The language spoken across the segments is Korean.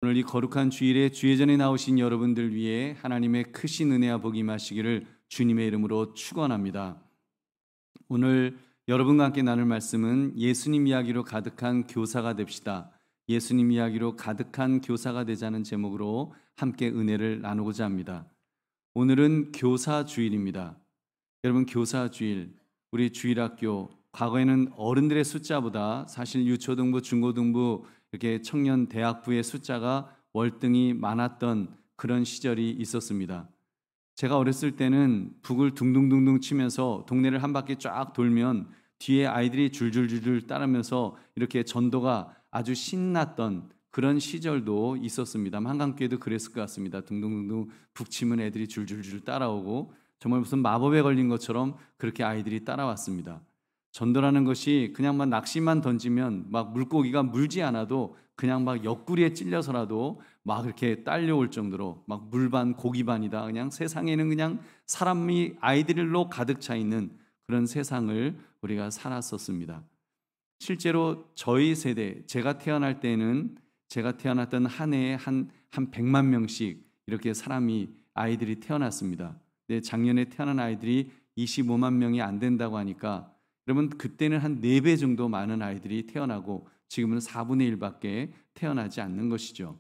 오늘 이 거룩한 주일에 주예전에 나오신 여러분들 위해 하나님의 크신 은혜와 복이 임하시기를 주님의 이름으로 축원합니다. 오늘 여러분과 함께 나눌 말씀은 예수님 이야기로 가득한 교사가 됩시다. 예수님 이야기로 가득한 교사가 되자는 제목으로 함께 은혜를 나누고자 합니다. 오늘은 교사 주일입니다. 여러분, 교사 주일, 우리 주일학교, 과거에는 어른들의 숫자보다 사실 유초등부, 중고등부, 이렇게 청년 대학부의 숫자가 월등히 많았던 그런 시절이 있었습니다. 제가 어렸을 때는 북을 둥둥둥둥 치면서 동네를 한 바퀴 쫙 돌면 뒤에 아이들이 줄줄줄줄 따르면서 이렇게 전도가 아주 신났던 그런 시절도 있었습니다. 한강교회도 그랬을 것 같습니다. 둥둥둥둥 북 치면 애들이 줄줄줄 따라오고 정말 무슨 마법에 걸린 것처럼 그렇게 아이들이 따라왔습니다. 전도라는 것이 그냥 막 낚시만 던지면 막 물고기가 물지 않아도 그냥 막 옆구리에 찔려서라도 막 이렇게 딸려올 정도로 막 물반 고기반이다. 그냥 세상에는 그냥 사람이 아이들로 가득 차 있는 그런 세상을 우리가 살았었습니다. 실제로 저희 세대, 제가 태어날 때는 제가 태어났던 한 해에 한 100만 명씩 이렇게 아이들이 태어났습니다. 근데 작년에 태어난 아이들이 25만 명이 안 된다고 하니까 여러분, 그때는 한 4배 정도 많은 아이들이 태어나고 지금은 4분의 1밖에 태어나지 않는 것이죠.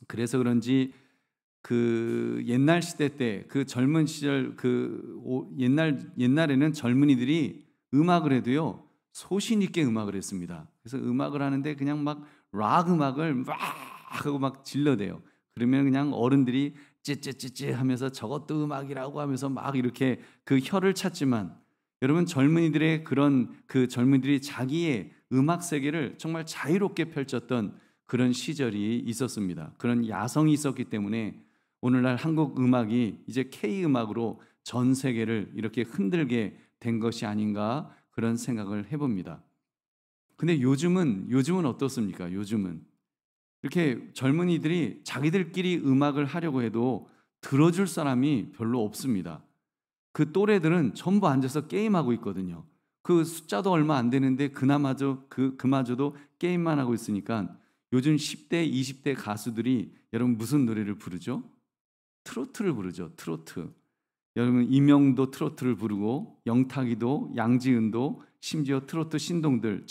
그래서 그런지 그 옛날 시대 때 그 젊은 시절 옛날에는 젊은이들이 음악을 해도요 소신 있게 음악을 했습니다. 그래서 음악을 하는데 그냥 막 락 음악을 막 하고 막 질러대요. 그러면 그냥 어른들이 찌찌찌찌 하면서 저것도 음악이라고 하면서 막 이렇게 그 혀를 찾지만 여러분, 젊은이들의 젊은이들이 자기의 음악 세계를 정말 자유롭게 펼쳤던 그런 시절이 있었습니다. 그런 야성이 있었기 때문에 오늘날 한국 음악이 이제 K 음악으로 전 세계를 이렇게 흔들게 된 것이 아닌가 그런 생각을 해봅니다. 근데 요즘은 어떻습니까? 요즘은 이렇게 젊은이들이 자기들끼리 음악을 하려고 해도 들어줄 사람이 별로 없습니다. 그 또래들은 전부 앉아서 게임하고 있거든요. 그 숫자도 얼마 안 되는데 그마저도 게임만 하고 있으니까 요즘 10대, 20대 가수들이 여러분 무슨 노래를 부르죠? 트로트를 부르죠. 트로트. 여러분, 이명도 트로트를 부르고 영탁이도, 양지은도, 심지어 트로트 신동들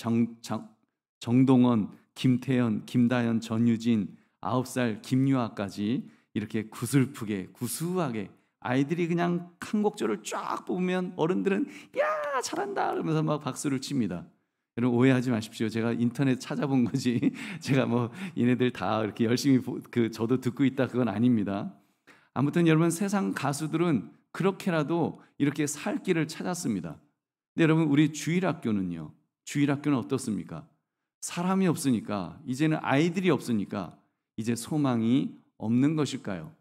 정동원, 김태연, 김다연, 전유진, 9살 김유아까지 이렇게 구슬프게 구수하게 아이들이 그냥 한 곡조를 쫙 뽑으면 어른들은 야 잘한다 그러면서 막 박수를 칩니다. 여러분, 오해하지 마십시오. 제가 인터넷 찾아본 거지 제가 뭐 얘네들 다 이렇게 열심히 저도 듣고 있다 그건 아닙니다. 아무튼 여러분, 세상 가수들은 그렇게라도 이렇게 살 길을 찾았습니다. 근데 여러분, 우리 주일학교는요, 주일학교는 어떻습니까? 사람이 없으니까, 이제는 아이들이 없으니까 이제 소망이 없는 것일까요?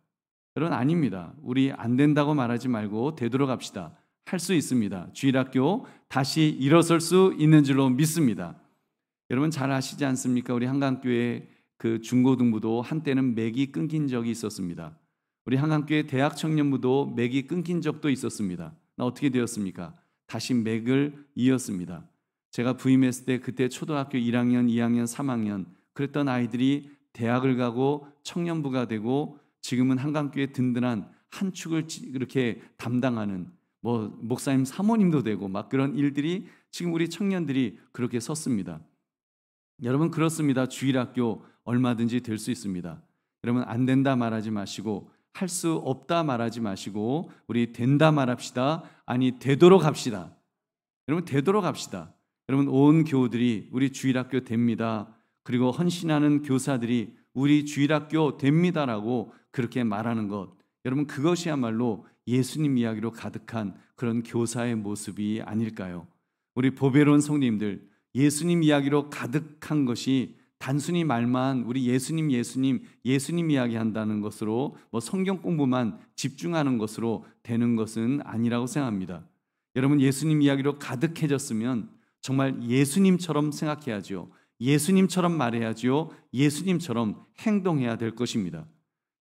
여러분, 아닙니다. 우리 안 된다고 말하지 말고 되돌아갑시다. 할 수 있습니다. 주일학교 다시 일어설 수 있는 줄로 믿습니다. 여러분, 잘 아시지 않습니까? 우리 한강교회 그 중고등부도 한때는 맥이 끊긴 적이 있었습니다. 우리 한강교회 대학 청년부도 맥이 끊긴 적도 있었습니다. 어떻게 되었습니까? 다시 맥을 이었습니다. 제가 부임했을 때 그때 초등학교 1학년, 2학년, 3학년 그랬던 아이들이 대학을 가고 청년부가 되고 지금은 한강교회 든든한 한 축을 이렇게 담당하는 뭐 목사님 사모님도 되고 막 그런 일들이 지금 우리 청년들이 그렇게 섰습니다. 여러분, 그렇습니다. 주일학교 얼마든지 될 수 있습니다. 여러분, 안 된다 말하지 마시고 할 수 없다 말하지 마시고 우리 된다 말합시다. 아니, 되도록 합시다. 여러분, 되도록 합시다. 여러분, 온 교우들이 우리 주일학교 됩니다. 그리고 헌신하는 교사들이 우리 주일학교 됩니다라고 그렇게 말하는 것, 여러분, 그것이야말로 예수님 이야기로 가득한 그런 교사의 모습이 아닐까요? 우리 보배로운 성도님들, 예수님 이야기로 가득한 것이 단순히 말만 우리 예수님 이야기 한다는 것으로 뭐 성경 공부만 집중하는 것으로 되는 것은 아니라고 생각합니다. 여러분, 예수님 이야기로 가득해졌으면 정말 예수님처럼 생각해야죠. 예수님처럼 말해야죠. 예수님처럼 행동해야 될 것입니다.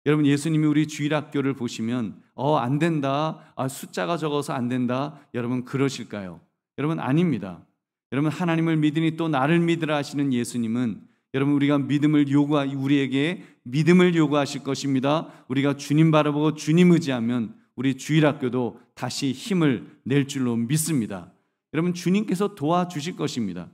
여러분, 예수님이 우리 주일학교를 보시면 안 된다, 숫자가 적어서 안 된다, 여러분 그러실까요? 여러분, 아닙니다. 여러분, 하나님을 믿으니 또 나를 믿으라 하시는 예수님은 여러분, 우리에게 믿음을 요구하실 것입니다. 우리가 주님 바라보고 주님 의지하면 우리 주일학교도 다시 힘을 낼 줄로 믿습니다. 여러분, 주님께서 도와주실 것입니다.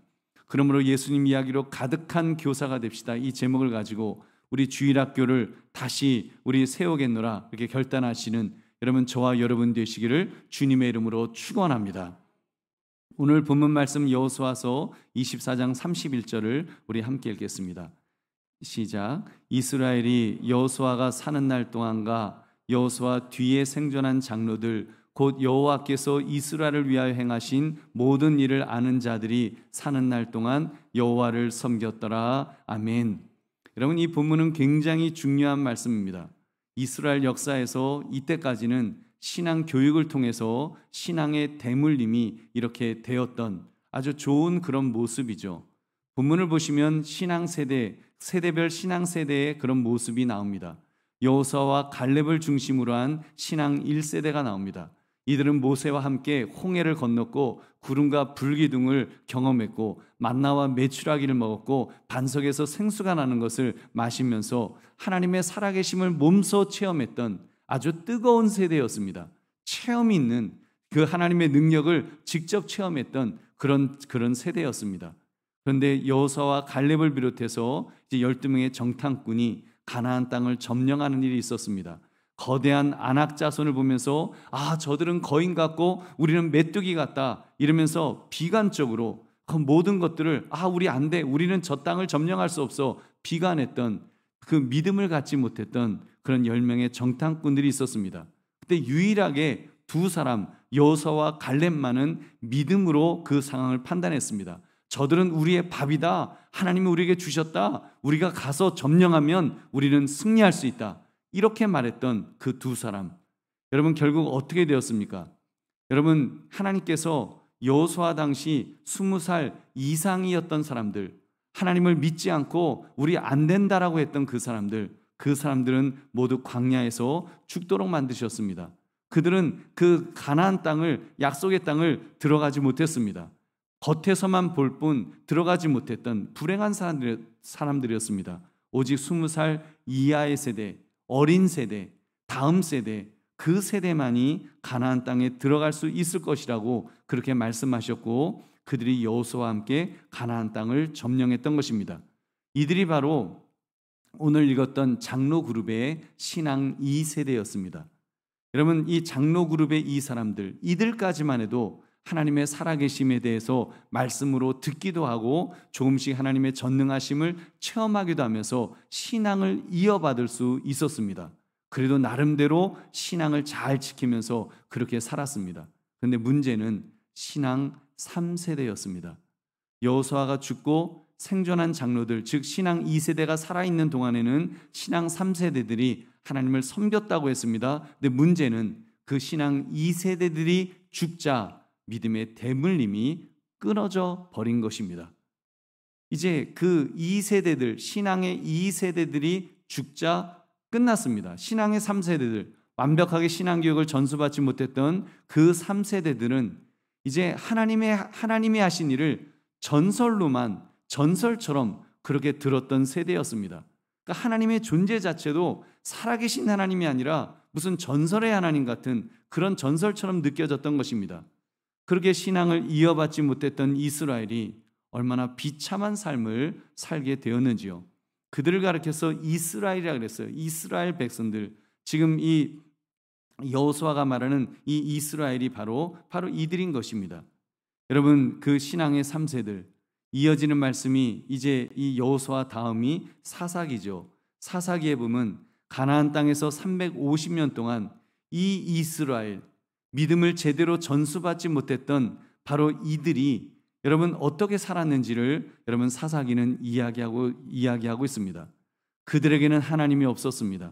그러므로 예수님 이야기로 가득한 교사가 됩시다. 이 제목을 가지고 우리 주일학교를 다시 우리 세우겠노라 이렇게 결단하시는 여러분, 저와 여러분 되시기를 주님의 이름으로 축원합니다. 오늘 본문 말씀 여호수아서 24장 31절을 우리 함께 읽겠습니다. 시작. 이스라엘이 여호수아가 사는 날 동안과 여호수아 뒤에 생존한 장로들 곧 여호와께서 이스라엘을 위하여 행하신 모든 일을 아는 자들이 사는 날 동안 여호와를 섬겼더라. 아멘. 여러분, 이 본문은 굉장히 중요한 말씀입니다. 이스라엘 역사에서 이때까지는 신앙 교육을 통해서 신앙의 대물림이 이렇게 되었던 아주 좋은 그런 모습이죠. 본문을 보시면 세대별 신앙 세대의 그런 모습이 나옵니다. 여호수아와 갈렙을 중심으로 한 신앙 1세대가 나옵니다. 이들은 모세와 함께 홍해를 건넜고 구름과 불기둥을 경험했고 만나와 메추라기를 먹었고 반석에서 생수가 나는 것을 마시면서 하나님의 살아계심을 몸소 체험했던 아주 뜨거운 세대였습니다. 체험이 있는 그 하나님의 능력을 직접 체험했던 그런 세대였습니다. 그런데 여호수아와 갈렙을 비롯해서 이제 12명의 정탐꾼이 가나안 땅을 점령하는 일이 있었습니다. 거대한 아낙 자손을 보면서 저들은 거인 같고 우리는 메뚜기 같다 이러면서 비관적으로 그 모든 것들을 우리 안 돼, 우리는 저 땅을 점령할 수 없어 비관했던, 그 믿음을 갖지 못했던 그런 10명의 정탐꾼들이 있었습니다. 그때 유일하게 두 사람 여호수아와 갈렙만은 믿음으로 그 상황을 판단했습니다. 저들은 우리의 밥이다, 하나님이 우리에게 주셨다, 우리가 가서 점령하면 우리는 승리할 수 있다, 이렇게 말했던 그 두 사람, 여러분 결국 어떻게 되었습니까? 여러분, 하나님께서 여호수아 당시 20살 이상이었던 사람들, 하나님을 믿지 않고 우리 안 된다라고 했던 그 사람들은 모두 광야에서 죽도록 만드셨습니다. 그들은 그 가나안 땅을, 약속의 땅을 들어가지 못했습니다. 겉에서만 볼 뿐 들어가지 못했던 불행한 사람들이었습니다. 오직 20살 이하의 세대, 어린 세대, 다음 세대, 그 세대만이 가나안 땅에 들어갈 수 있을 것이라고 그렇게 말씀하셨고, 그들이 여호수아와 함께 가나안 땅을 점령했던 것입니다. 이들이 바로 오늘 읽었던 장로 그룹의 신앙 2세대였습니다. 여러분, 이 장로 그룹의 이 사람들, 이들까지만 해도 하나님의 살아계심에 대해서 말씀으로 듣기도 하고 조금씩 하나님의 전능하심을 체험하기도 하면서 신앙을 이어받을 수 있었습니다. 그래도 나름대로 신앙을 잘 지키면서 그렇게 살았습니다. 그런데 문제는 신앙 3세대였습니다. 여호수아가 죽고 생존한 장로들, 즉 신앙 2세대가 살아있는 동안에는 신앙 3세대들이 하나님을 섬겼다고 했습니다. 근데 문제는 그 신앙 2세대들이 죽자 믿음의 대물림이 끊어져 버린 것입니다. 이제 그 2세대들, 신앙의 2세대들이 죽자 끝났습니다. 신앙의 3세대들, 완벽하게 신앙교육을 전수받지 못했던 그 3세대들은 이제 하나님이 하신 일을 전설처럼 그렇게 들었던 세대였습니다. 그러니까 하나님의 존재 자체도 살아계신 하나님이 아니라 무슨 전설의 하나님 같은 그런 전설처럼 느껴졌던 것입니다. 그렇게 신앙을 이어받지 못했던 이스라엘이 얼마나 비참한 삶을 살게 되었는지요. 그들을 가리켜서 이스라엘이라고 그랬어요. 이스라엘 백성들. 지금 이 여호수아가 말하는 이 이스라엘이 바로 이들인 것입니다. 여러분, 그 신앙의 3세들, 이어지는 말씀이 이제 이 여호수아 다음이 사사기죠. 사사기에 보면 가나안 땅에서 350년 동안 이 이스라엘, 믿음을 제대로 전수받지 못했던 바로 이들이 여러분 어떻게 살았는지를 여러분 사사기는 이야기하고 있습니다. 그들에게는 하나님이 없었습니다.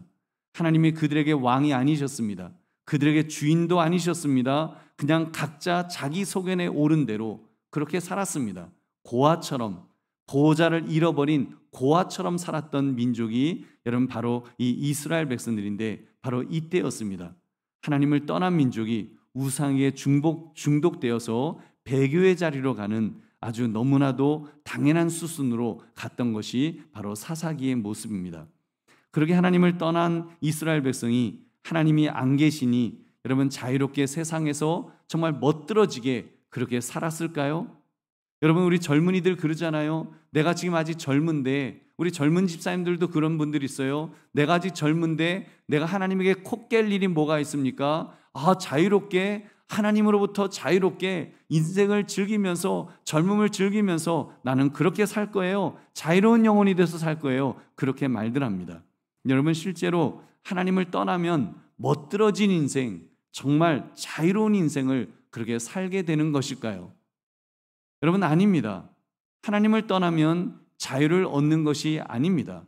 하나님이 그들에게 왕이 아니셨습니다. 그들에게 주인도 아니셨습니다. 그냥 각자 자기 소견에 오른 대로 그렇게 살았습니다. 고아처럼, 보호자를 잃어버린 고아처럼 살았던 민족이 여러분 바로 이 이스라엘 백성들인데, 바로 이때였습니다. 하나님을 떠난 민족이 우상에 중독되어서 배교의 자리로 가는 아주 너무나도 당연한 수순으로 갔던 것이 바로 사사기의 모습입니다. 그렇게 하나님을 떠난 이스라엘 백성이 하나님이 안 계시니 여러분 자유롭게 세상에서 정말 멋들어지게 그렇게 살았을까요? 여러분 우리 젊은이들 그러잖아요. 내가 지금 아직 젊은데, 우리 젊은 집사님들도 그런 분들이 있어요. 내가 아직 젊은데 내가 하나님에게 코 깰 일이 뭐가 있습니까? 자유롭게 하나님으로부터 자유롭게 인생을 즐기면서 젊음을 즐기면서 나는 그렇게 살 거예요. 자유로운 영혼이 돼서 살 거예요. 그렇게 말들 합니다. 여러분 실제로 하나님을 떠나면 멋들어진 인생, 정말 자유로운 인생을 그렇게 살게 되는 것일까요? 여러분 아닙니다. 하나님을 떠나면 자유를 얻는 것이 아닙니다.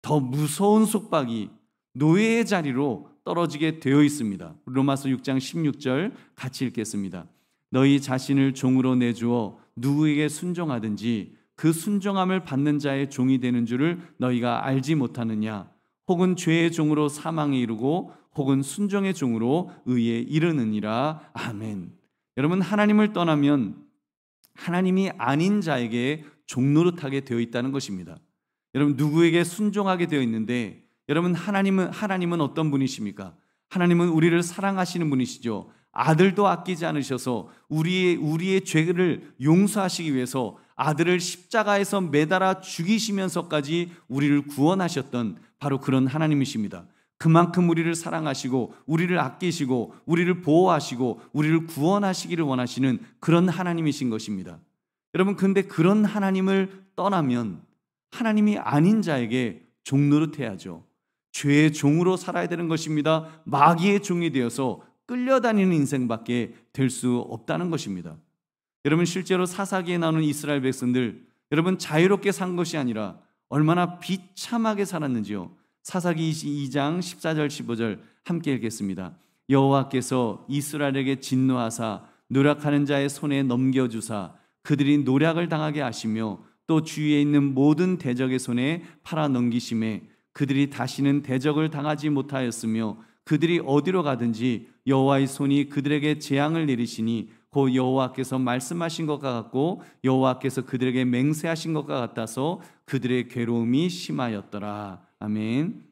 더 무서운 속박이 노예의 자리로 떨어지게 되어 있습니다. 로마서 6장 16절 같이 읽겠습니다. 너희 자신을 종으로 내주어 누구에게 순종하든지 그 순종함을 받는 자의 종이 되는 줄을 너희가 알지 못하느냐? 혹은 죄의 종으로 사망에 이르고 혹은 순종의 종으로 의에 이르느니라. 아멘. 여러분 하나님을 떠나면 하나님이 아닌 자에게 종노릇하게 되어 있다는 것입니다. 여러분 누구에게 순종하게 되어 있는데, 여러분 하나님은 어떤 분이십니까? 하나님은 우리를 사랑하시는 분이시죠. 아들도 아끼지 않으셔서 우리의 죄를 용서하시기 위해서 아들을 십자가에서 매달아 죽이시면서까지 우리를 구원하셨던 바로 그런 하나님이십니다. 그만큼 우리를 사랑하시고 우리를 아끼시고 우리를 보호하시고 우리를 구원하시기를 원하시는 그런 하나님이신 것입니다. 여러분 근데 그런 하나님을 떠나면 하나님이 아닌 자에게 종노릇해야죠. 죄의 종으로 살아야 되는 것입니다. 마귀의 종이 되어서 끌려다니는 인생밖에 될 수 없다는 것입니다. 여러분 실제로 사사기에 나오는 이스라엘 백성들, 여러분 자유롭게 산 것이 아니라 얼마나 비참하게 살았는지요. 사사기 22장 14절 15절 함께 읽겠습니다. 여호와께서 이스라엘에게 진노하사 노력하는 자의 손에 넘겨주사 그들이 노략을 당하게 하시며 또 주위에 있는 모든 대적의 손에 팔아 넘기심에 그들이 다시는 대적을 당하지 못하였으며 그들이 어디로 가든지 여호와의 손이 그들에게 재앙을 내리시니 곧 여호와께서 말씀하신 것과 같고 여호와께서 그들에게 맹세하신 것과 같아서 그들의 괴로움이 심하였더라. 아멘.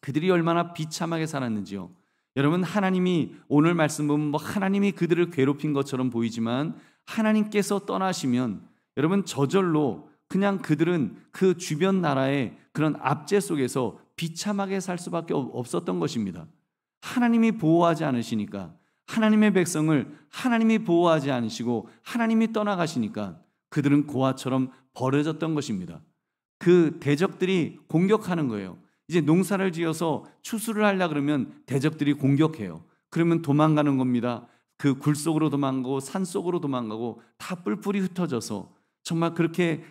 그들이 얼마나 비참하게 살았는지요. 여러분 하나님이 오늘 말씀 보면 하나님이 그들을 괴롭힌 것처럼 보이지만 하나님께서 떠나시면 여러분 저절로 그냥 그들은 그 주변 나라의 그런 압제 속에서 비참하게 살 수밖에 없었던 것입니다. 하나님이 보호하지 않으시니까, 하나님의 백성을 하나님이 보호하지 않으시고 하나님이 떠나가시니까 그들은 고아처럼 버려졌던 것입니다. 그 대적들이 공격하는 거예요. 이제 농사를 지어서 추수를 하려고 그러면 대적들이 공격해요. 그러면 도망가는 겁니다. 그 굴 속으로 도망가고 산 속으로 도망가고 다 뿔뿔이 흩어져서 정말 그렇게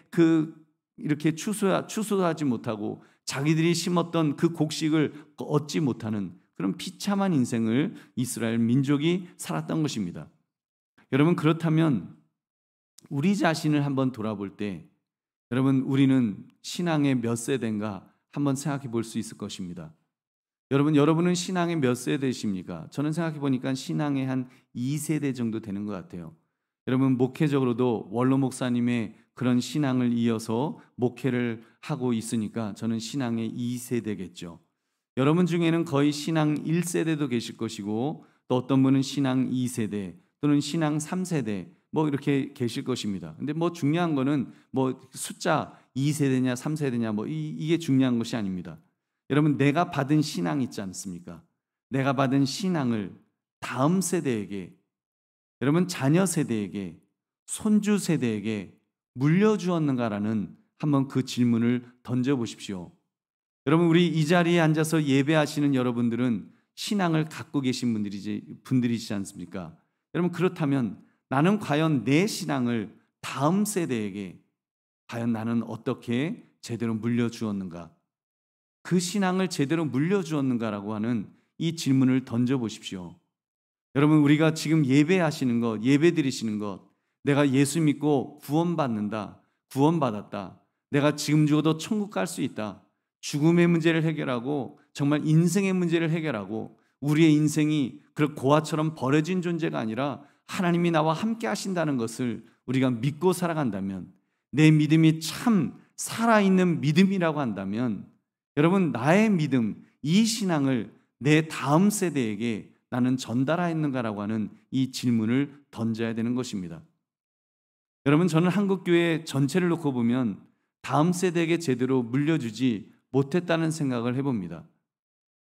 이렇게 추수도 하지 못하고 자기들이 심었던 그 곡식을 얻지 못하는 그런 비참한 인생을 이스라엘 민족이 살았던 것입니다. 여러분 그렇다면 우리 자신을 한번 돌아볼 때 여러분 우리는 신앙의 몇 세대인가 한번 생각해 볼 수 있을 것입니다. 여러분은 신앙의 몇 세대십니까? 저는 생각해 보니까 신앙의 한 2세대 정도 되는 것 같아요. 여러분 목회적으로도 원로 목사님의 그런 신앙을 이어서 목회를 하고 있으니까 저는 신앙의 2세대겠죠. 여러분 중에는 거의 신앙 1세대도 계실 것이고 또 어떤 분은 신앙 2세대 또는 신앙 3세대 이렇게 계실 것입니다. 근데 중요한 거는 숫자 2세대냐 3세대냐 이게 중요한 것이 아닙니다. 여러분 내가 받은 신앙 있지 않습니까? 내가 받은 신앙을 다음 세대에게, 여러분 자녀 세대에게, 손주 세대에게 물려주었는가라는 한번 그 질문을 던져보십시오. 여러분 우리 이 자리에 앉아서 예배하시는 여러분들은 신앙을 갖고 계신 분들이시지 않습니까? 여러분 그렇다면 나는 과연 내 신앙을 다음 세대에게 과연 나는 어떻게 제대로 물려주었는가? 그 신앙을 제대로 물려주었는가라고 하는 이 질문을 던져보십시오. 여러분 우리가 지금 예배하시는 것, 예배 드리시는 것, 내가 예수 믿고 구원받는다, 구원받았다, 내가 지금 죽어도 천국 갈 수 있다, 죽음의 문제를 해결하고 정말 인생의 문제를 해결하고 우리의 인생이 그런 고아처럼 버려진 존재가 아니라 하나님이 나와 함께 하신다는 것을 우리가 믿고 살아간다면, 내 믿음이 참 살아있는 믿음이라고 한다면, 여러분, 나의 믿음, 이 신앙을 내 다음 세대에게 나는 전달하였는가라고 하는 이 질문을 던져야 되는 것입니다. 여러분, 저는 한국교회 전체를 놓고 보면 다음 세대에게 제대로 물려주지 못했다는 생각을 해봅니다.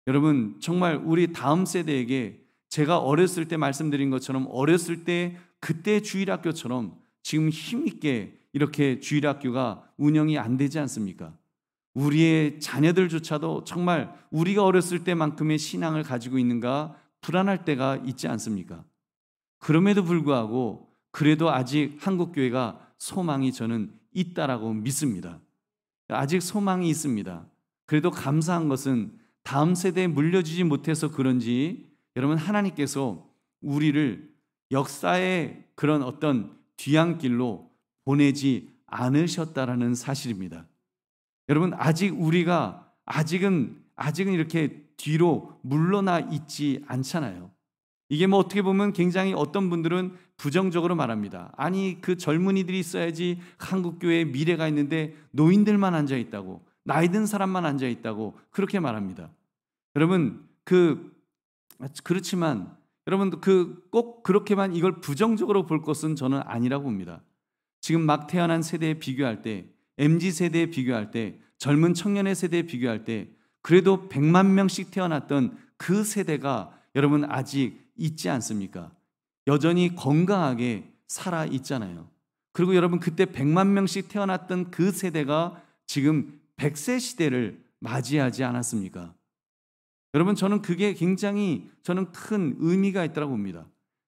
여러분, 정말 우리 다음 세대에게 제가 어렸을 때 말씀드린 것처럼 어렸을 때 그때 주일학교처럼 지금 힘있게 이렇게 주일학교가 운영이 안 되지 않습니까? 우리의 자녀들조차도 정말 우리가 어렸을 때만큼의 신앙을 가지고 있는가 불안할 때가 있지 않습니까? 그럼에도 불구하고 그래도 아직 한국교회가 소망이 저는 있다라고 믿습니다. 아직 소망이 있습니다. 그래도 감사한 것은 다음 세대에 물려주지 못해서 그런지 여러분, 하나님께서 우리를 역사의 그런 어떤 뒤안길로 보내지 않으셨다라는 사실입니다. 여러분, 아직은 이렇게 뒤로 물러나 있지 않잖아요. 이게 뭐 어떻게 보면 굉장히 어떤 분들은 부정적으로 말합니다. 아니, 그 젊은이들이 있어야지 한국교회에 미래가 있는데 노인들만 앉아 있다고, 나이 든 사람만 앉아 있다고 그렇게 말합니다. 여러분, 그렇지만 여러분, 꼭 그렇게만 이걸 부정적으로 볼 것은 저는 아니라고 봅니다. 지금 막 태어난 세대에 비교할 때, MZ세대에 비교할 때, 젊은 청년의 세대에 비교할 때 그래도 100만 명씩 태어났던 그 세대가 여러분 아직 있지 않습니까? 여전히 건강하게 살아 있잖아요. 그리고 여러분, 그때 100만 명씩 태어났던 그 세대가 지금 100세 시대를 맞이하지 않았습니까? 여러분, 저는 그게 굉장히 큰 의미가 있다고 봅니다.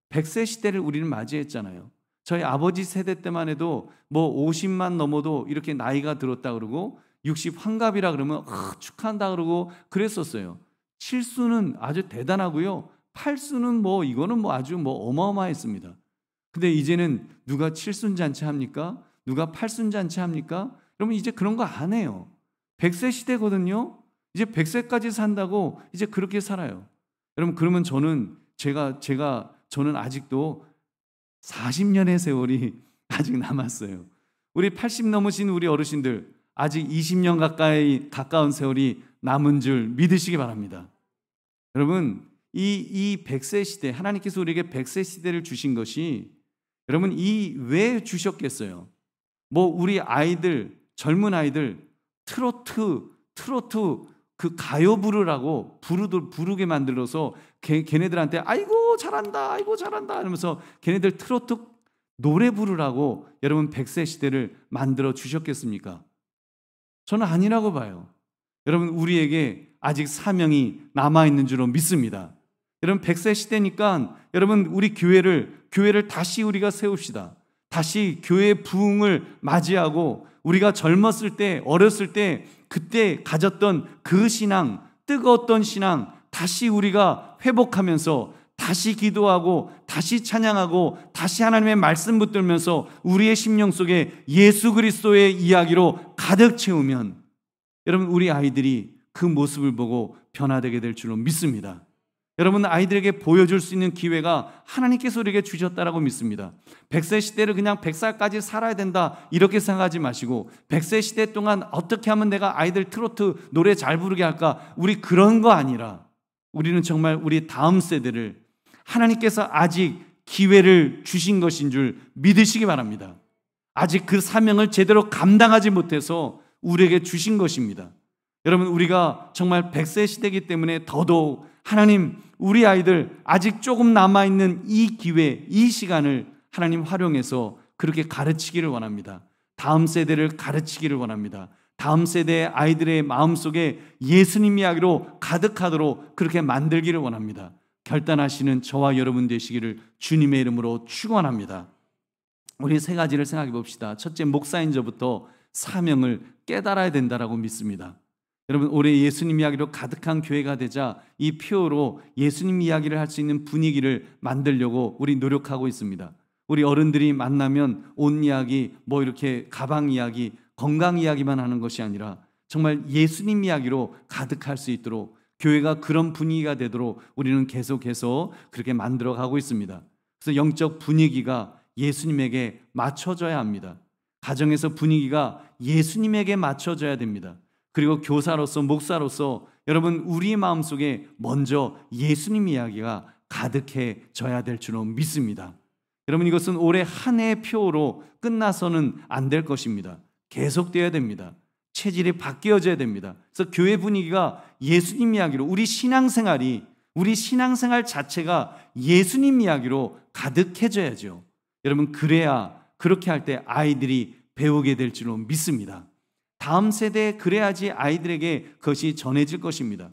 100세 시대를 우리는 맞이했잖아요. 저희 아버지 세대 때만 해도 뭐 50만 넘어도 이렇게 나이가 들었다 그러고 60 환갑이라 그러면 축하한다 그러고 그랬었어요. 7수는 아주 대단하고요. 8수는 이거는 아주 어마어마했습니다. 근데 이제는 누가 7순 잔치 합니까? 누가 8순 잔치 합니까? 여러분, 이제 그런 거 안 해요. 100세 시대거든요. 이제 100세까지 산다고 이제 그렇게 살아요. 여러분, 그러면 저는 아직도 40년의 세월이 아직 남았어요. 우리 80 넘으신 우리 어르신들 아직 20년 가까운 세월이 남은 줄 믿으시기 바랍니다. 여러분, 이 100세 시대, 하나님께서 우리에게 100세 시대를 주신 것이 여러분, 왜 주셨겠어요? 우리 아이들, 젊은 아이들 트로트 그 가요 부르라고 부르게 만들어서 걔네들한테 아이고 잘한다 하면서 걔네들 트로트 노래 부르라고 여러분 100세 시대를 만들어 주셨겠습니까? 저는 아니라고 봐요. 여러분, 우리에게 아직 사명이 남아있는 줄로 믿습니다. 여러분, 100세 시대니까 여러분, 우리 교회를 다시 우리가 세웁시다. 다시 교회의 부흥을 맞이하고 우리가 젊었을 때, 어렸을 때 그때 가졌던 그 신앙, 뜨거웠던 신앙 다시 우리가 회복하면서 다시 기도하고 다시 찬양하고 다시 하나님의 말씀 붙들면서 우리의 심령 속에 예수 그리스도의 이야기로 가득 채우면 여러분, 우리 아이들이 그 모습을 보고 변화되게 될 줄로 믿습니다. 여러분, 아이들에게 보여줄 수 있는 기회가 하나님께서 우리에게 주셨다라고 믿습니다. 100세 시대를 그냥 100살까지 살아야 된다 이렇게 생각하지 마시고 100세 시대 동안 어떻게 하면 내가 아이들 트로트 노래 잘 부르게 할까, 우리 그런 거 아니라 우리는 정말 우리 다음 세대를 하나님께서 아직 기회를 주신 것인 줄 믿으시기 바랍니다. 아직 그 사명을 제대로 감당하지 못해서 우리에게 주신 것입니다. 여러분, 우리가 정말 100세 시대이기 때문에 더더욱 하나님, 우리 아이들 아직 조금 남아있는 이 기회, 이 시간을 하나님 활용해서 그렇게 가르치기를 원합니다. 다음 세대를 가르치기를 원합니다. 다음 세대의 아이들의 마음속에 예수님 이야기로 가득하도록 그렇게 만들기를 원합니다. 결단하시는 저와 여러분 되시기를 주님의 이름으로 축원합니다. 우리 세 가지를 생각해 봅시다. 첫째, 목사인 저부터 사명을 깨달아야 된다라고 믿습니다. 여러분, 올해 예수님 이야기로 가득한 교회가 되자 이 표로 예수님 이야기를 할 수 있는 분위기를 만들려고 우리 노력하고 있습니다. 우리 어른들이 만나면 옷 이야기, 이렇게 가방 이야기, 건강 이야기만 하는 것이 아니라 정말 예수님 이야기로 가득할 수 있도록 교회가 그런 분위기가 되도록 우리는 계속해서 그렇게 만들어가고 있습니다. 그래서 영적 분위기가 예수님에게 맞춰져야 합니다. 가정에서 분위기가 예수님에게 맞춰져야 됩니다. 그리고 교사로서, 목사로서 여러분, 우리 마음속에 먼저 예수님 이야기가 가득해져야 될 줄로 믿습니다. 여러분, 이것은 올해 한 해의 표로 끝나서는 안 될 것입니다. 계속되어야 됩니다. 체질이 바뀌어져야 됩니다. 그래서 교회 분위기가 예수님 이야기로, 우리 신앙생활 자체가 예수님 이야기로 가득해져야죠. 여러분, 그래야, 그렇게 할 때 아이들이 배우게 될 줄로 믿습니다. 다음 세대에 그래야지 아이들에게 그것이 전해질 것입니다.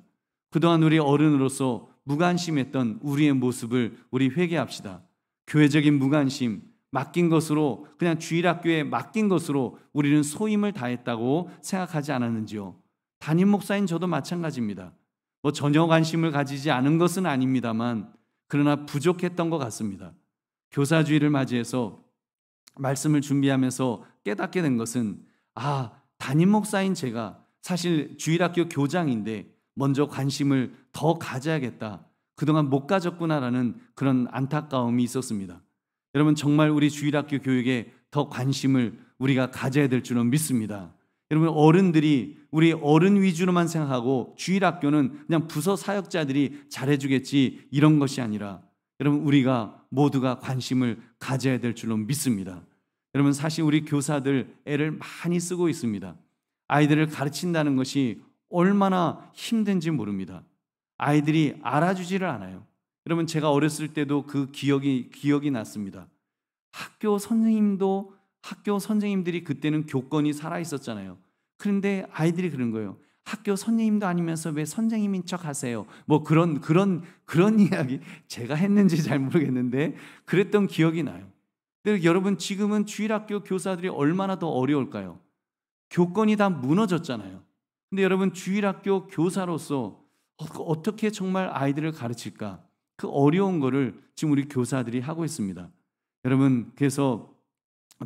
그동안 우리 어른으로서 무관심했던 우리의 모습을 우리 회개합시다. 교회적인 무관심, 맡긴 것으로, 그냥 주일학교에 맡긴 것으로 우리는 소임을 다했다고 생각하지 않았는지요? 담임 목사인 저도 마찬가지입니다. 전혀 관심을 가지지 않은 것은 아닙니다만, 그러나 부족했던 것 같습니다. 교사주일을 맞이해서 말씀을 준비하면서 깨닫게 된 것은, 담임 목사인 제가 사실 주일학교 교장인데 먼저 관심을 더 가져야겠다, 그동안 못 가졌구나라는 그런 안타까움이 있었습니다. 여러분, 정말 우리 주일학교 교육에 더 관심을 우리가 가져야 될 줄은 믿습니다. 여러분, 어른들이 우리 어른 위주로만 생각하고 주일학교는 그냥 부서 사역자들이 잘해주겠지, 이런 것이 아니라 여러분, 우리가 모두가 관심을 가져야 될 줄로 믿습니다. 여러분, 사실 우리 교사들 애를 많이 쓰고 있습니다. 아이들을 가르친다는 것이 얼마나 힘든지 모릅니다. 아이들이 알아주지를 않아요. 여러분, 제가 어렸을 때도 그 기억이 났습니다. 학교 선생님들이 그때는 교권이 살아있었잖아요. 그런데 아이들이 그런 거예요. 학교 선생님도 아니면서 왜 선생님인 척 하세요? 그런 이야기 제가 했는지 잘 모르겠는데 그랬던 기억이 나요. 근데 여러분, 지금은 주일학교 교사들이 얼마나 더 어려울까요? 교권이 다 무너졌잖아요. 근데 여러분, 주일학교 교사로서 어떻게 정말 아이들을 가르칠까? 그 어려운 거를 지금 우리 교사들이 하고 있습니다. 여러분, 그래서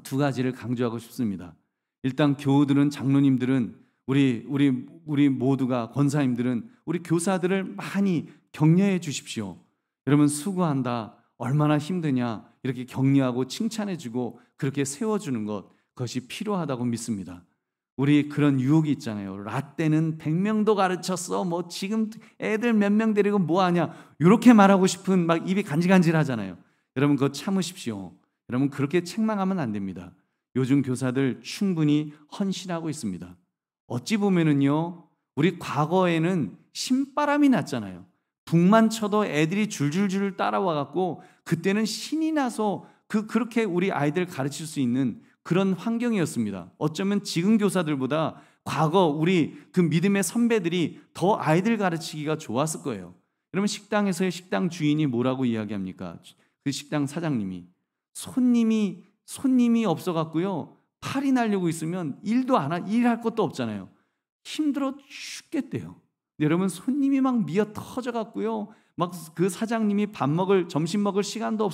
두 가지를 강조하고 싶습니다. 일단 교우들은, 장로님들은, 우리 모두가, 권사님들은 우리 교사들을 많이 격려해 주십시오. 여러분, 수고한다, 얼마나 힘드냐, 이렇게 격려하고 칭찬해 주고 그렇게 세워주는 것, 그것이 필요하다고 믿습니다. 우리 그런 유혹이 있잖아요. 라떼는 100명도 가르쳤어, 지금 애들 몇 명 데리고 뭐하냐, 이렇게 말하고 싶은, 입이 간질간질하잖아요. 여러분, 그거 참으십시오. 여러분, 그렇게 책망하면 안 됩니다. 요즘 교사들 충분히 헌신하고 있습니다. 어찌 보면은요, 우리 과거에는 신바람이 났잖아요. 북만 쳐도 애들이 줄줄줄 따라와 갖고 그때는 신이 나서 그렇게 우리 아이들 가르칠 수 있는 그런 환경이었습니다. 어쩌면 지금 교사들보다 과거 우리 그 믿음의 선배들이 더 아이들 가르치기가 좋았을 거예요. 여러분, 식당에서의 식당 주인이 뭐라고 이야기합니까? 그 식당 사장님이 손님이 없어갖고요, 팔이 날려고 있으면 일할 것도 없잖아요. 힘들어 죽겠대요. 여러분, 손님이 막 미어 터져갖고요, 그 사장님이 점심 먹을 시간도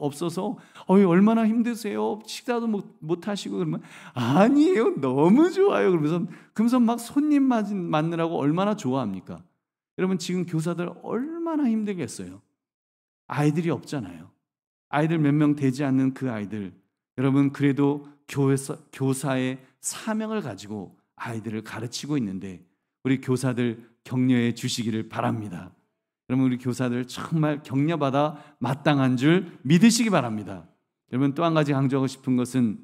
없어서 얼마나 힘드세요? 식사도 못 하시고. 그러면 아니에요, 너무 좋아요. 그러면서 막 손님 맞느라고 얼마나 좋아합니까? 여러분, 지금 교사들 얼마나 힘들겠어요. 아이들이 없잖아요. 아이들 몇 명 되지 않는 그 아이들, 여러분, 그래도 교사의 사명을 가지고 아이들을 가르치고 있는데 우리 교사들 격려해 주시기를 바랍니다. 여러분, 우리 교사들 정말 격려받아 마땅한 줄 믿으시기 바랍니다. 여러분, 또 한 가지 강조하고 싶은 것은,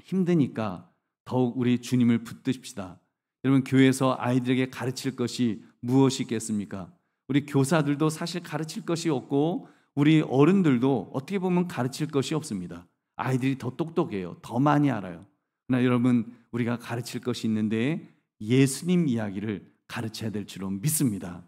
힘드니까 더욱 우리 주님을 붙드십시다. 여러분, 교회에서 아이들에게 가르칠 것이 무엇이 있겠습니까? 우리 교사들도 사실 가르칠 것이 없고 우리 어른들도 어떻게 보면 가르칠 것이 없습니다. 아이들이 더 똑똑해요. 더 많이 알아요. 그러나 여러분, 우리가 가르칠 것이 있는데 예수님 이야기를 가르쳐야 될 줄로 믿습니다.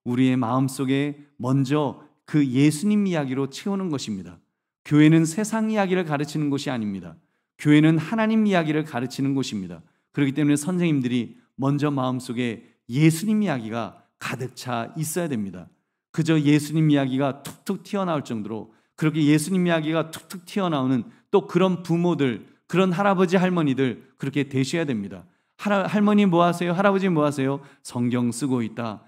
우리의 마음속에 먼저 그 예수님 이야기로 채우는 것입니다. 교회는 세상 이야기를 가르치는 곳이 아닙니다. 교회는 하나님 이야기를 가르치는 곳입니다. 그렇기 때문에 선생님들이 먼저 마음속에 예수님 이야기가 가득 차 있어야 됩니다. 그저 예수님 이야기가 툭툭 튀어나올 정도로, 그렇게 예수님 이야기가 툭툭 튀어나오는 또 그런 부모들, 그런 할아버지 할머니들 그렇게 되셔야 됩니다. 할머니 뭐 하세요? 할아버지 뭐 하세요? 성경 쓰고 있다.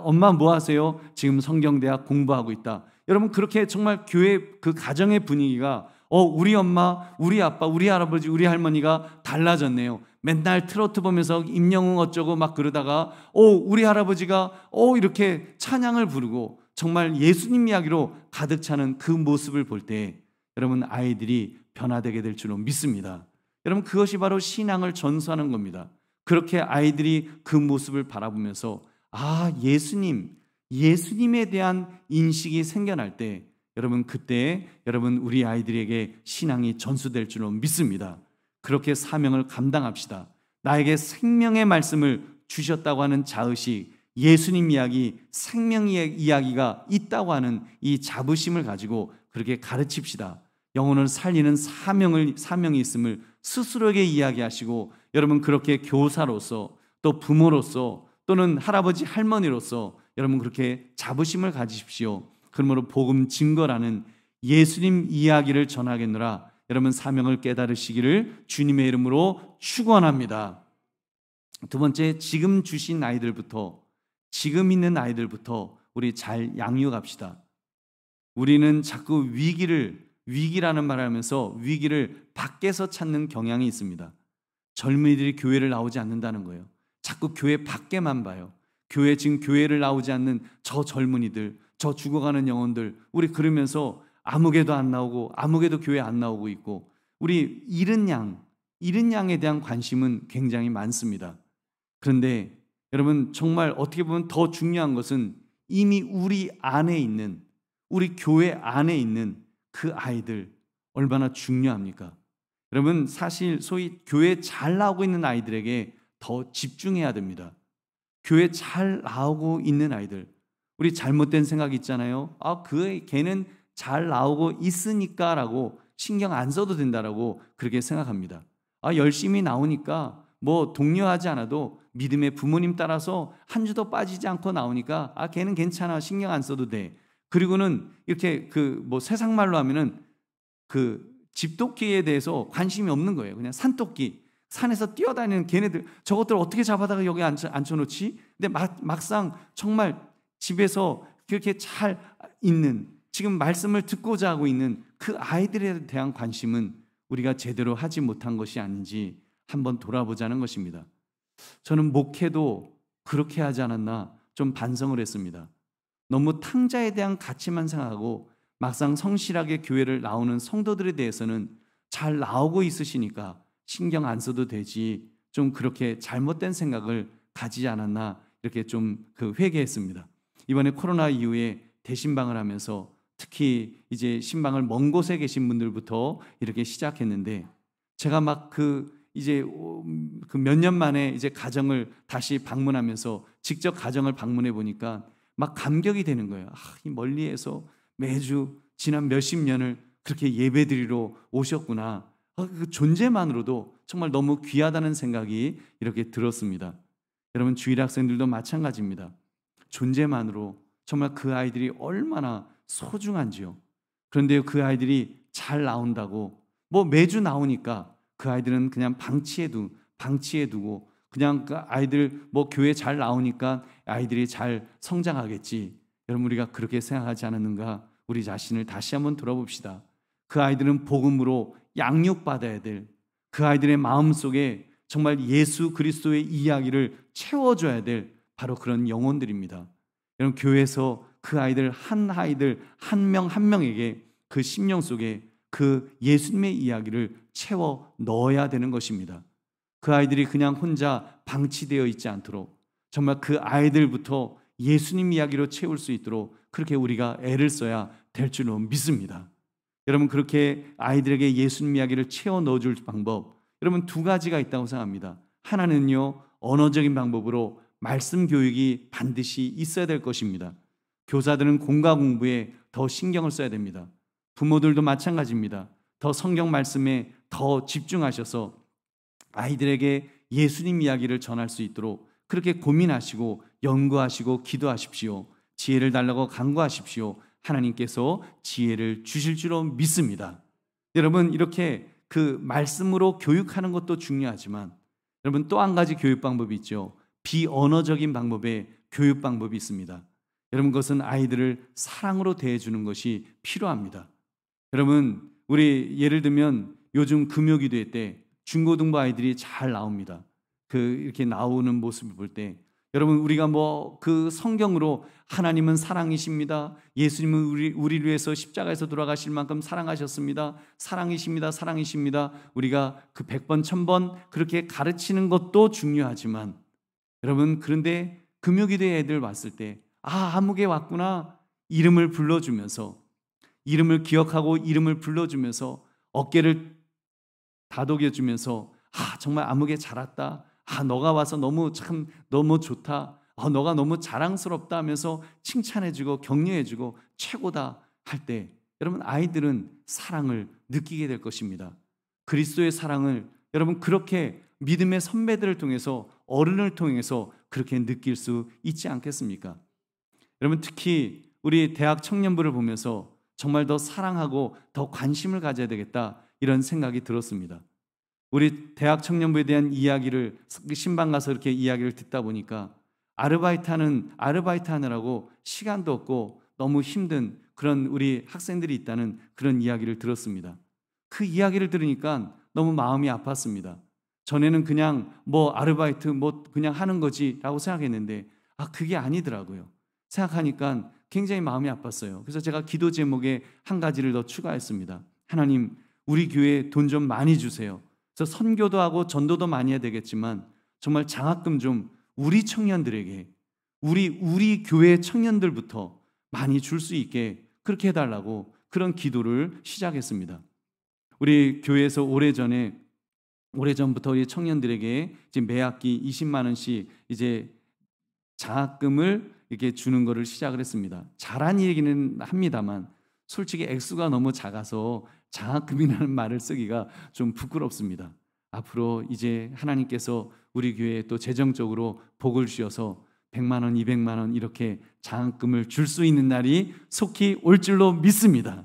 엄마 뭐 하세요? 지금 성경대학 공부하고 있다. 여러분 그렇게 정말 교회 그 가정의 분위기가 우리 엄마, 우리 아빠, 우리 할아버지, 우리 할머니가 달라졌네요. 맨날 트로트 보면서 임영웅 어쩌고 막 그러다가 우리 할아버지가 이렇게 찬양을 부르고 정말 예수님 이야기로 가득 차는 그 모습을 볼 때 여러분 아이들이 변화되게 될 줄로 믿습니다. 여러분 그것이 바로 신앙을 전수하는 겁니다. 그렇게 아이들이 그 모습을 바라보면서 예수님에 대한 인식이 생겨날 때 여러분 그때 여러분 우리 아이들에게 신앙이 전수될 줄로 믿습니다. 그렇게 사명을 감당합시다. 나에게 생명의 말씀을 주셨다고 하는 자의식, 예수님 이야기, 생명의 이야기가 있다고 하는 이 자부심을 가지고 그렇게 가르칩시다. 영혼을 살리는 사명이 있음을 스스로에게 이야기하시고 여러분 그렇게 교사로서 또 부모로서 또는 할아버지 할머니로서 여러분 그렇게 자부심을 가지십시오. 그러므로 복음 증거라는 예수님 이야기를 전하겠노라. 여러분 사명을 깨달으시기를 주님의 이름으로 축원합니다. 두 번째, 지금 주신 아이들부터, 지금 있는 아이들부터 우리 잘 양육합시다. 우리는 자꾸 위기라는 말을 하면서 위기를 밖에서 찾는 경향이 있습니다. 젊은이들이 교회를 나오지 않는다는 거예요. 자꾸 교회 밖에만 봐요. 지금 교회를 나오지 않는 저 젊은이들, 저 죽어가는 영혼들, 우리 그러면서 아무개도 안 나오고 아무개도 교회 안 나오고 있고, 우리 잃은 양에 대한 관심은 굉장히 많습니다. 그런데 여러분 정말 어떻게 보면 더 중요한 것은 이미 우리 안에 있는, 우리 교회 안에 있는 그 아이들 얼마나 중요합니까? 여러분 사실 소위 교회 잘 나오고 있는 아이들에게 더 집중해야 됩니다. 교회 잘 나오고 있는 아이들, 우리 잘못된 생각 있잖아요. 걔는 잘 나오고 있으니까 라고 신경 안 써도 된다라고 그렇게 생각합니다. 열심히 나오니까 뭐 독려하지 않아도 믿음의 부모님 따라서 한 주도 빠지지 않고 나오니까 걔는 괜찮아, 신경 안 써도 돼. 그리고는 이렇게 세상 말로 하면은 집토끼에 대해서 관심이 없는 거예요. 그냥 산토끼, 산에서 뛰어다니는 걔네들, 저것들 어떻게 잡아다가 여기 앉혀놓지? 근데 막상 정말 집에서 그렇게 잘 있는, 지금 말씀을 듣고자 하고 있는 그 아이들에 대한 관심은 우리가 제대로 하지 못한 것이 아닌지 한번 돌아보자는 것입니다. 저는 목회도 그렇게 하지 않았나 좀 반성을 했습니다. 너무 탕자에 대한 가치만 생각하고 막상 성실하게 교회를 나오는 성도들에 대해서는 잘 나오고 있으시니까 신경 안 써도 되지, 좀 그렇게 잘못된 생각을 가지지 않았나 이렇게 좀 회개했습니다. 이번에 코로나 이후에 대신방을 하면서 특히 이제 신방을 먼 곳에 계신 분들부터 이렇게 시작했는데, 제가 막 이제 몇 년 만에 이제 가정을 다시 방문하면서 직접 가정을 방문해 보니까 막 감격이 되는 거예요. 이 멀리에서 매주 지난 몇십 년을 그렇게 예배드리러 오셨구나. 그 존재만으로도 정말 너무 귀하다는 생각이 이렇게 들었습니다. 여러분 주일 학생들도 마찬가지입니다. 존재만으로 정말 그 아이들이 얼마나 소중한지요. 그런데 그 아이들이 잘 나온다고 매주 나오니까 그 아이들은 그냥 방치해 두고 그냥 그 아이들 교회 잘 나오니까 아이들이 잘 성장하겠지. 여러분 우리가 그렇게 생각하지 않았는가? 우리 자신을 다시 한번 돌아봅시다. 그 아이들은 복음으로 양육받아야 될, 그 아이들의 마음속에 정말 예수 그리스도의 이야기를 채워줘야 될 바로 그런 영혼들입니다. 여러분 교회에서 그 아이들 한 명 한 명에게 그 심령 속에 그 예수님의 이야기를 채워 넣어야 되는 것입니다. 그 아이들이 그냥 혼자 방치되어 있지 않도록 정말 그 아이들부터 예수님 이야기로 채울 수 있도록 그렇게 우리가 애를 써야 될 줄로 믿습니다. 여러분 그렇게 아이들에게 예수님 이야기를 채워 넣어줄 방법, 여러분 두 가지가 있다고 생각합니다. 하나는요, 언어적인 방법으로 말씀 교육이 반드시 있어야 될 것입니다. 교사들은 공과 공부에 더 신경을 써야 됩니다. 부모들도 마찬가지입니다. 더 성경 말씀에 더 집중하셔서 아이들에게 예수님 이야기를 전할 수 있도록 그렇게 고민하시고 연구하시고 기도하십시오. 지혜를 달라고 간구하십시오. 하나님께서 지혜를 주실 줄로 믿습니다. 여러분 이렇게 그 말씀으로 교육하는 것도 중요하지만 여러분 또 한 가지 교육 방법이 있죠. 비언어적인 방법의 교육 방법이 있습니다. 여러분, 그것은 아이들을 사랑으로 대해주는 것이 필요합니다. 여러분, 우리 예를 들면 요즘 금요기도회 때 중고등부 아이들이 잘 나옵니다. 이렇게 나오는 모습을 볼 때, 여러분, 우리가 그 성경으로 하나님은 사랑이십니다, 예수님은 우리를 위해서 십자가에서 돌아가실 만큼 사랑하셨습니다, 사랑이십니다, 사랑이십니다, 우리가 그 100번 1000번 그렇게 가르치는 것도 중요하지만, 여러분, 그런데 금요기도회 애들 왔을 때 아무개 왔구나, 이름을 불러주면서, 이름을 기억하고 이름을 불러주면서 어깨를 다독여주면서, 정말 아무개 잘 왔다, 너가 와서 너무 좋다, 너가 너무 자랑스럽다 하면서 칭찬해주고 격려해주고 최고다 할 때, 여러분, 아이들은 사랑을 느끼게 될 것입니다. 그리스도의 사랑을 여러분 그렇게 믿음의 선배들을 통해서, 어른을 통해서 그렇게 느낄 수 있지 않겠습니까? 여러분, 특히 우리 대학 청년부를 보면서 정말 더 사랑하고 더 관심을 가져야 되겠다, 이런 생각이 들었습니다. 우리 대학 청년부에 대한 이야기를 신방 가서 이렇게 이야기를 듣다 보니까 아르바이트 하느라고 시간도 없고 너무 힘든 그런 우리 학생들이 있다는 그런 이야기를 들었습니다. 그 이야기를 들으니까 너무 마음이 아팠습니다. 전에는 그냥 아르바이트 그냥 하는 거지라고 생각했는데 그게 아니더라고요. 생각하니까 굉장히 마음이 아팠어요. 그래서 제가 기도 제목에 한 가지를 더 추가했습니다. 하나님, 우리 교회에 돈 좀 많이 주세요. 그래서 선교도 하고 전도도 많이 해야 되겠지만 정말 장학금 좀 우리 청년들에게, 우리 교회 청년들부터 많이 줄 수 있게 그렇게 해달라고 그런 기도를 시작했습니다. 우리 교회에서 오래전부터 우리 청년들에게 이제 매 학기 20만 원씩 이제 장학금을 이렇게 주는 것을 시작을 했습니다. 잘한 얘기는 합니다만 솔직히 액수가 너무 작아서 장학금이라는 말을 쓰기가 좀 부끄럽습니다. 앞으로 이제 하나님께서 우리 교회에 또 재정적으로 복을 주셔서 100만 원, 200만 원 이렇게 장학금을 줄 수 있는 날이 속히 올 줄로 믿습니다.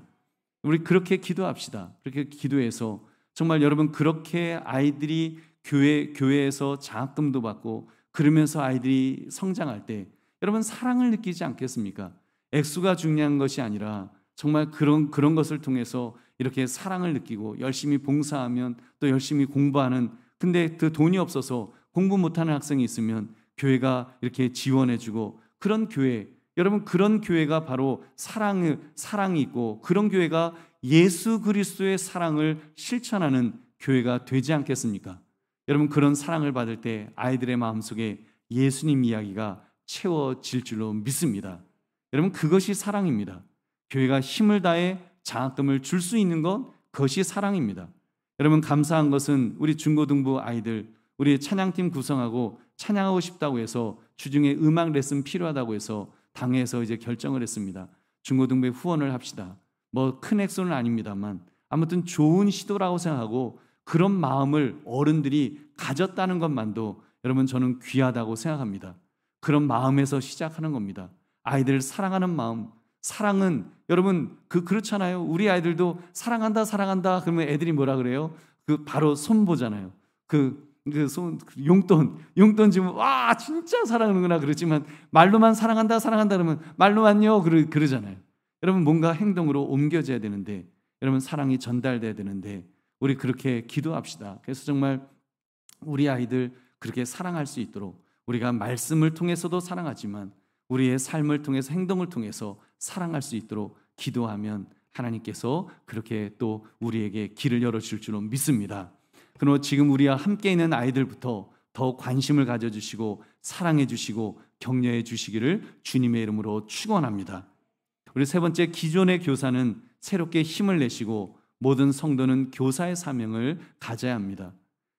우리 그렇게 기도합시다. 그렇게 기도해서 정말 여러분, 그렇게 아이들이 교회에서 장학금도 받고 그러면서 아이들이 성장할 때 여러분 사랑을 느끼지 않겠습니까? 액수가 중요한 것이 아니라 정말 그런 것을 통해서 이렇게 사랑을 느끼고 열심히 봉사하면 또 열심히 공부하는, 근데 그 돈이 없어서 공부 못하는 학생이 있으면 교회가 이렇게 지원해주고, 그런 교회, 여러분 그런 교회가 바로 사랑이 있고 그런 교회가 예수 그리스도의 사랑을 실천하는 교회가 되지 않겠습니까? 여러분, 그런 사랑을 받을 때 아이들의 마음속에 예수님 이야기가 채워질 줄로 믿습니다. 여러분, 그것이 사랑입니다. 교회가 힘을 다해 장학금을 줄 수 있는 것, 그것이 사랑입니다. 여러분, 감사한 것은 우리 중고등부 아이들, 우리 찬양팀 구성하고 찬양하고 싶다고 해서 주중에 음악 레슨 필요하다고 해서 당에서 이제 결정을 했습니다. 중고등부에 후원을 합시다. 큰 액수는 아닙니다만 아무튼 좋은 시도라고 생각하고 그런 마음을 어른들이 가졌다는 것만도 여러분 저는 귀하다고 생각합니다. 그런 마음에서 시작하는 겁니다. 아이들을 사랑하는 마음. 사랑은 여러분 그렇잖아요. 우리 아이들도 사랑한다 그러면 애들이 뭐라 그래요? 바로 손 보잖아요. 용돈 주면 와 진짜 사랑하는구나 그러지만 말로만 사랑한다 그러면 말로만요 그러잖아요. 여러분, 뭔가 행동으로 옮겨져야 되는데, 여러분 사랑이 전달돼야 되는데 우리 그렇게 기도합시다. 그래서 정말 우리 아이들 그렇게 사랑할 수 있도록 우리가 말씀을 통해서도 사랑하지만 우리의 삶을 통해서, 행동을 통해서 사랑할 수 있도록 기도하면 하나님께서 그렇게 또 우리에게 길을 열어줄 줄로 믿습니다. 그리고 지금 우리와 함께 있는 아이들부터 더 관심을 가져주시고 사랑해 주시고 격려해 주시기를 주님의 이름으로 축원합니다. 우리 세 번째, 기존의 교사는 새롭게 힘을 내시고 모든 성도는 교사의 사명을 가져야 합니다.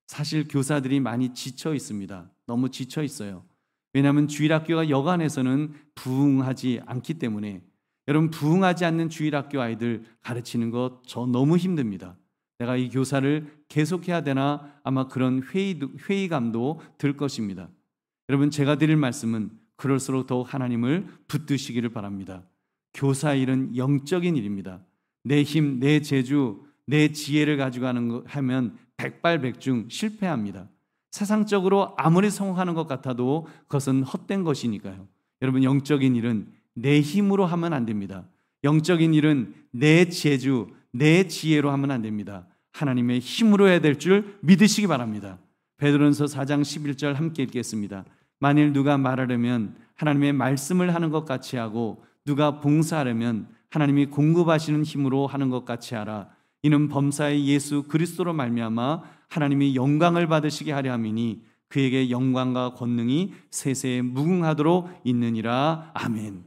사실 교사들이 많이 지쳐 있습니다. 너무 지쳐 있어요. 왜냐하면 주일학교가 여간에서는 부응하지 않기 때문에. 여러분, 부응하지 않는 주일학교 아이들 가르치는 것 저 너무 힘듭니다. 내가 이 교사를 계속해야 되나 아마 그런 회의감도 들 것입니다. 여러분, 제가 드릴 말씀은 그럴수록 더욱 하나님을 붙드시기를 바랍니다. 교사 일은 영적인 일입니다. 내 힘, 내 재주, 내 지혜를 가지고 하면 백발백중 실패합니다. 세상적으로 아무리 성공하는 것 같아도 그것은 헛된 것이니까요. 여러분, 영적인 일은 내 힘으로 하면 안 됩니다. 영적인 일은 내 재주, 내 지혜로 하면 안 됩니다. 하나님의 힘으로 해야 될 줄 믿으시기 바랍니다. 베드로전서 4장 11절 함께 읽겠습니다. 만일 누가 말하려면 하나님의 말씀을 하는 것 같이 하고 누가 봉사하려면 하나님이 공급하시는 힘으로 하는 것 같이 하라. 이는 범사의 예수 그리스도로 말미암아 하나님이 영광을 받으시게 하려 함이니 그에게 영광과 권능이 세세에 무궁하도록 있느니라. 아멘.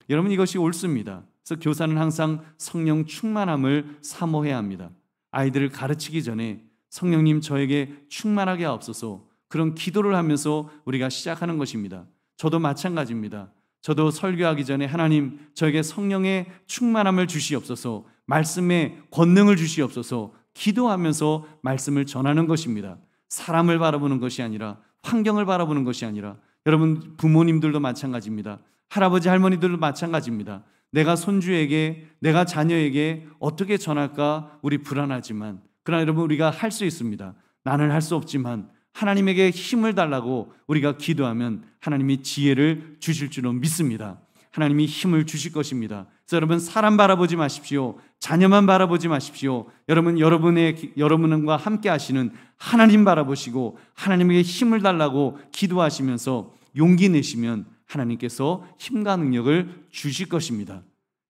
여러분, 이것이 옳습니다. 그래서 교사는 항상 성령 충만함을 사모해야 합니다. 아이들을 가르치기 전에 성령님 저에게 충만하게 하옵소서, 그런 기도를 하면서 우리가 시작하는 것입니다. 저도 마찬가지입니다. 저도 설교하기 전에 하나님 저에게 성령의 충만함을 주시옵소서, 말씀의 권능을 주시옵소서 기도하면서 말씀을 전하는 것입니다. 사람을 바라보는 것이 아니라, 환경을 바라보는 것이 아니라, 여러분 부모님들도 마찬가지입니다. 할아버지 할머니들도 마찬가지입니다. 내가 손주에게, 내가 자녀에게 어떻게 전할까 우리 불안하지만, 그러나 여러분 우리가 할 수 있습니다. 나는 할 수 없지만 하나님에게 힘을 달라고 우리가 기도하면 하나님이 지혜를 주실 줄은 믿습니다. 하나님이 힘을 주실 것입니다. 그래서 여러분 사람 바라보지 마십시오. 자녀만 바라보지 마십시오. 여러분과 함께 하시는 하나님 바라보시고 하나님에게 힘을 달라고 기도하시면서 용기 내시면 하나님께서 힘과 능력을 주실 것입니다.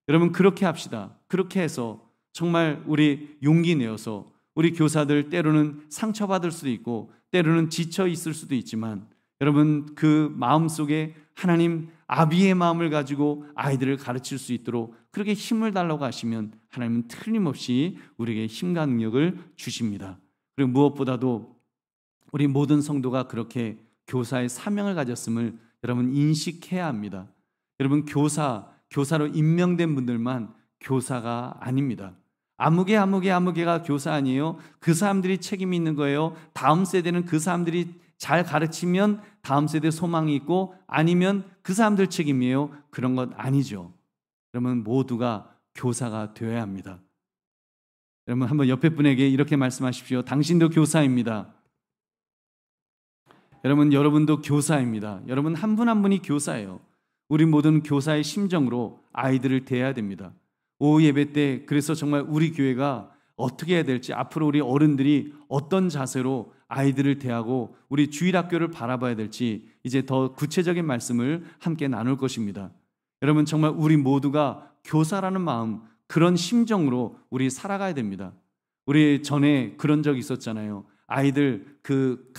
여러분 그렇게 합시다. 그렇게 해서 정말 우리 용기 내어서, 우리 교사들 때로는 상처받을 수도 있고 때로는 지쳐 있을 수도 있지만, 여러분 그 마음속에 하나님 아비의 마음을 가지고 아이들을 가르칠 수 있도록 그렇게 힘을 달라고 하시면 하나님은 틀림없이 우리에게 힘과 능력을 주십니다. 그리고 무엇보다도 우리 모든 성도가 그렇게 교사의 사명을 가졌음을 여러분 인식해야 합니다. 여러분 교사로 임명된 분들만 교사가 아닙니다. 아무개가 교사 아니에요. 그 사람들이 책임이 있는 거예요. 다음 세대는 그 사람들이 잘 가르치면 다음 세대 소망이 있고, 아니면 그 사람들 책임이에요. 그런 것 아니죠. 여러분 모두가 교사가 되어야 합니다. 여러분 한번 옆에 분에게 이렇게 말씀하십시오. 당신도 교사입니다. 여러분도 교사입니다. 여러분 한 분 한 분이 교사예요. 우리 모든 교사의 심정으로 아이들을 대해야 됩니다. 오후 예배 때 그래서 정말 우리 교회가 어떻게 해야 될지, 앞으로 우리 어른들이 어떤 자세로 아이들을 대하고 우리 주일학교를 바라봐야 될지 이제 더 구체적인 말씀을 함께 나눌 것입니다. 여러분 정말 우리 모두가 교사라는 마음, 그런 심정으로 우리 살아가야 됩니다. 우리 전에 그런 적이 있었잖아요. 아이들 그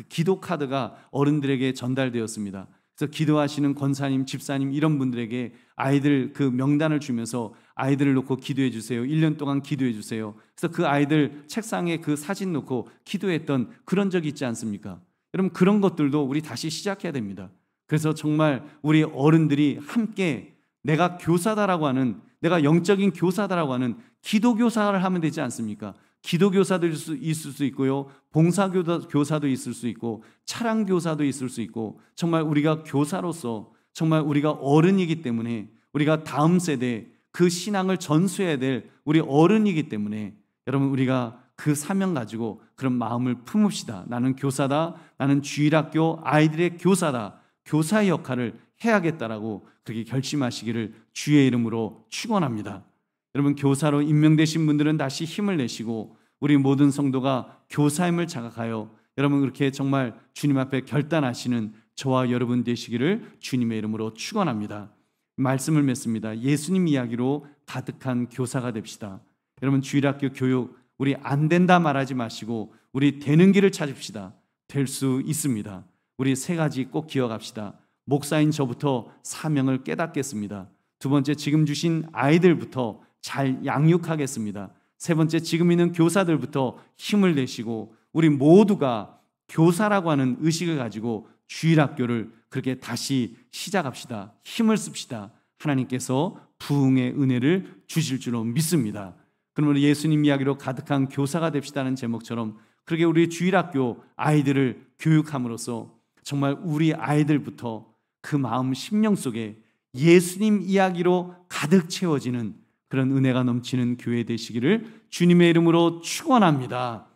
기도 카드가 어른들에게 전달되었습니다. 그래서 기도하시는 권사님, 집사님 이런 분들에게 아이들 그 명단을 주면서 아이들을 놓고 기도해 주세요. 1년 동안 기도해 주세요. 그래서 그 아이들 책상에 그 사진 놓고 기도했던 그런 적이 있지 않습니까? 여러분 그런 것들도 우리 다시 시작해야 됩니다. 그래서 정말 우리 어른들이 함께 내가 교사다라고 하는, 내가 영적인 교사다라고 하는 기도교사를 하면 되지 않습니까? 기도교사도 있을 수 있고요, 봉사교사도 있을 수 있고, 차량교사도 있을 수 있고, 정말 우리가 교사로서 정말 우리가 어른이기 때문에, 우리가 다음 세대 그 신앙을 전수해야 될 우리 어른이기 때문에 여러분 우리가 그 사명 가지고 그런 마음을 품읍시다. 나는 교사다, 나는 주일학교 아이들의 교사다, 교사의 역할을 해야겠다라고 그렇게 결심하시기를 주의 이름으로 축원합니다. 여러분 교사로 임명되신 분들은 다시 힘을 내시고 우리 모든 성도가 교사임을 자각하여 여러분 그렇게 정말 주님 앞에 결단하시는 저와 여러분 되시기를 주님의 이름으로 축원합니다. 말씀을 맺습니다. 예수님 이야기로 가득한 교사가 됩시다. 여러분 주일학교 교육 우리 안 된다 말하지 마시고 우리 되는 길을 찾읍시다. 될 수 있습니다. 우리 세 가지 꼭 기억합시다. 목사인 저부터 사명을 깨닫겠습니다. 두 번째, 지금 주신 아이들부터 잘 양육하겠습니다. 세 번째, 지금 있는 교사들부터 힘을 내시고 우리 모두가 교사라고 하는 의식을 가지고 주일학교를 그렇게 다시 시작합시다. 힘을 씁시다. 하나님께서 부흥의 은혜를 주실 줄로 믿습니다. 그러면 예수님 이야기로 가득한 교사가 됩시다는 제목처럼 그렇게 우리 주일학교 아이들을 교육함으로써 정말 우리 아이들부터 그 마음 심령 속에 예수님 이야기로 가득 채워지는 그런 은혜가 넘치는 교회 되시기를 주님의 이름으로 축원합니다.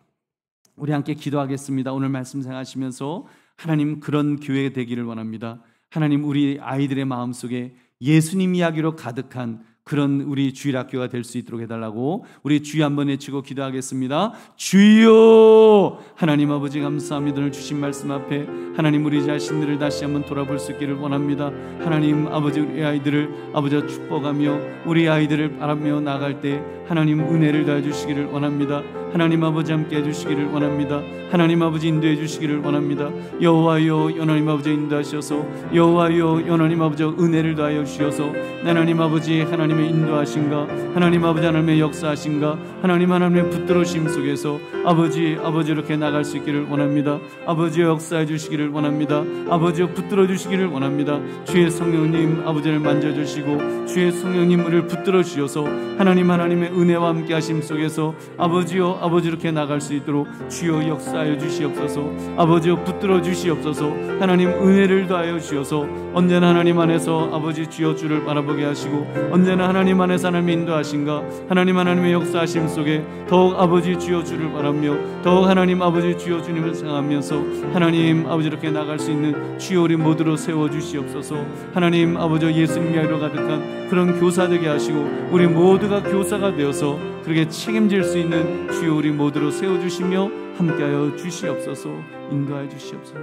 우리 함께 기도하겠습니다. 오늘 말씀 생각하시면서 하나님 그런 교회 되기를 원합니다. 하나님 우리 아이들의 마음속에 예수님 이야기로 가득한 그런 우리 주일학교가 될 수 있도록 해달라고 우리 주여 한번 외치고 기도하겠습니다. 주여! 하나님 아버지 감사합니다. 오늘 주신 말씀 앞에 하나님 우리 자신들을 다시 한번 돌아볼 수 있기를 원합니다. 하나님 아버지 우리 아이들을 아버지와 축복하며 우리 아이들을 바라며 나갈 때 하나님 은혜를 더해 주시기를 원합니다. 하나님 아버지 함께 해주시기를 원합니다. 하나님 아버지 인도해 주시기를 원합니다. 여호와여 하나님 아버지 인도하셔서 여호와여 하나님 아버지 은혜를 더하여 주셔서 하나님 아버지 하나님의 인도하신가 하나님 아버지 하나님의 역사하신가 하나님의 붙들으심 속에서 아버지 이렇게 나갈 수 있기를 원합니다. 아버지 역사해 주시기를 원합니다. 아버지 붙들어 주시기를 원합니다. 주의 성령님 아버지를 만져주시고 주의 성령님 우리를 붙들어 주셔서 하나님의 은혜와 함께 하심 속에서 아버지여 아버지 이렇게 나갈 수 있도록 주여 역사하여 주시옵소서. 아버지여 붙들어 주시옵소서. 하나님 은혜를 더하여 주셔서 언제나 하나님 안에서 아버지 주여 주를 바라보게 하시고 언제나 하나님 안에서 하나님의 인도하신가 하나님의 역사하심 속에 더욱 아버지 주여 주를 바라며 더욱 하나님 아버지 주여 주님을 생각하면서 하나님 아버지 이렇게 나갈 수 있는 주여 우리 모두로 세워주시옵소서. 하나님 아버지 예수님 이야기로 가득한 그런 교사 되게 하시고 우리 모두가 교사가 되어서 그렇게 책임질 수 있는 주여 우리 모두로 세워주시며 함께하여 주시옵소서. 인도하여 주시옵소서.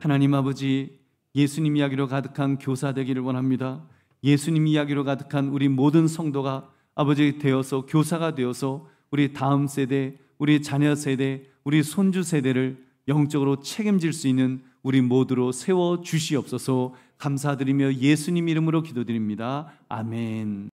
하나님 아버지 예수님 이야기로 가득한 교사 되기를 원합니다. 예수님 이야기로 가득한 우리 모든 성도가 아버지 되어서 교사가 되어서 우리 다음 세대 우리 자녀 세대 우리 손주 세대를 영적으로 책임질 수 있는 우리 모두로 세워 주시옵소서. 감사드리며 예수님 이름으로 기도드립니다. 아멘.